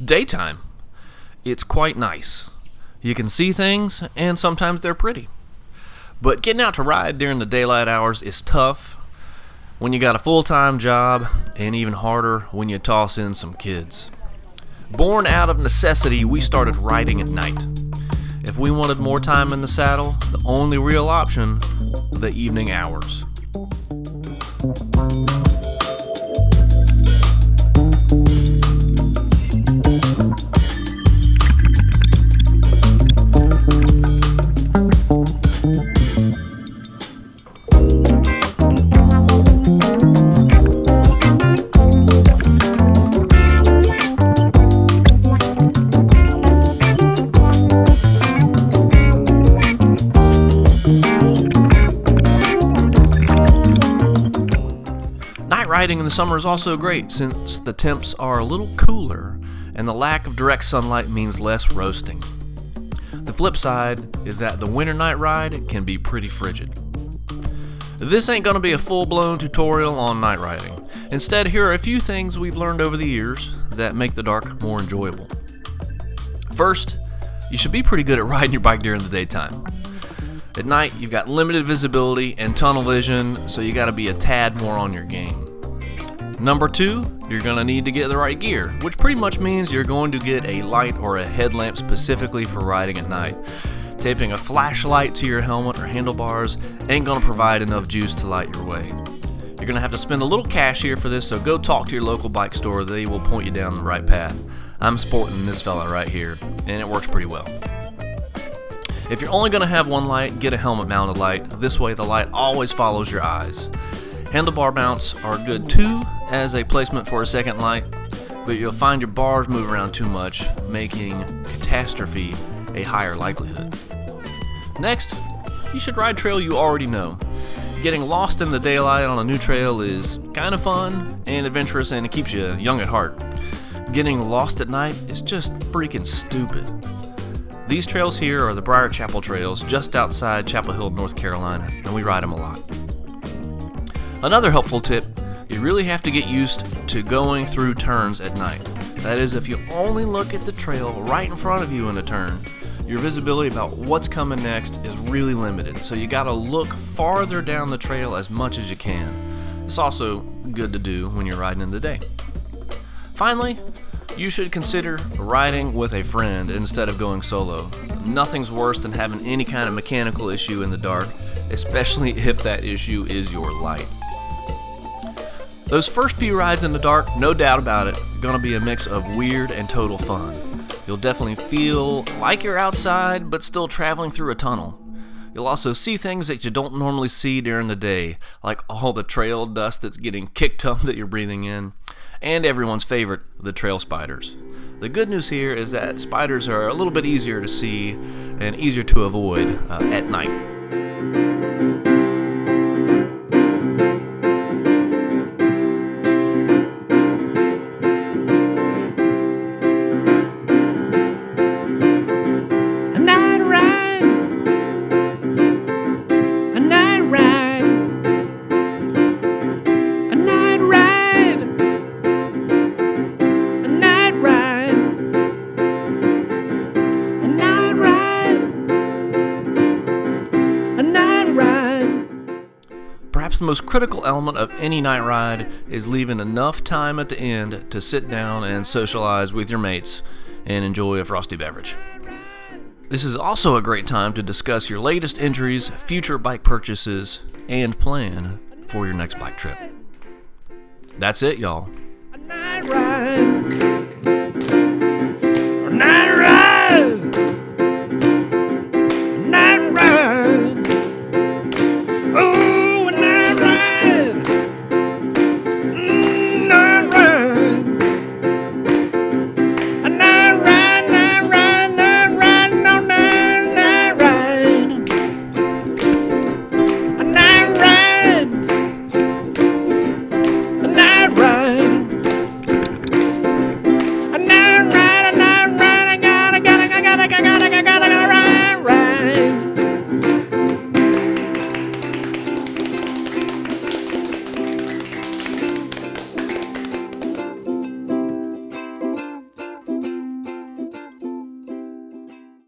Daytime. It's quite nice. You can see things, and sometimes they're pretty. But getting out to ride during the daylight hours is tough when you got a full-time job, and even harder when you toss in some kids. Born out of necessity, we started riding at night. If we wanted more time in the saddle, the only real option were the evening hours. Night riding in the summer is also great since the temps are a little cooler and the lack of direct sunlight means less roasting. The flip side is that the winter night ride can be pretty frigid. This ain't going to be a full-blown tutorial on night riding. Instead, here are a few things we've learned over the years that make the dark more enjoyable. First, you should be pretty good at riding your bike during the daytime. At night, you've got limited visibility and tunnel vision, so you got to be a tad more on your game. Number two, you're going to need to get the right gear, which pretty much means you're going to get a light or a headlamp specifically for riding at night. Taping a flashlight to your helmet or handlebars ain't going to provide enough juice to light your way. You're going to have to spend a little cash here for this, so go talk to your local bike store. They will point you down the right path. I'm sporting this fella right here, and it works pretty well. If you're only going to have one light, get a helmet-mounted light. This way the light always follows your eyes. Handlebar mounts are good too as a placement for a second light, but you'll find your bars move around too much, making catastrophe a higher likelihood. Next, you should ride trail you already know. Getting lost in the daylight on a new trail is kind of fun and adventurous, and it keeps you young at heart. Getting lost at night is just freaking stupid. These trails here are the Briar Chapel trails just outside Chapel Hill, North Carolina, and we ride them a lot. Another helpful tip, you really have to get used to going through turns at night. That is, if you only look at the trail right in front of you in a turn, your visibility about what's coming next is really limited, so you gotta look farther down the trail as much as you can. It's also good to do when you're riding in the day. Finally, you should consider riding with a friend instead of going solo. Nothing's worse than having any kind of mechanical issue in the dark, especially if that issue is your light. Those first few rides in the dark, no doubt about it, gonna be a mix of weird and total fun. You'll definitely feel like you're outside, but still traveling through a tunnel. You'll also see things that you don't normally see during the day, like all the trail dust that's getting kicked up that you're breathing in, and everyone's favorite, the trail spiders. The good news here is that spiders are a little bit easier to see and easier to avoid at night. Perhaps the most critical element of any night ride is leaving enough time at the end to sit down and socialize with your mates and enjoy a frosty beverage. This is also a great time to discuss your latest injuries, future bike purchases, and plan for your next bike trip. That's it, y'all.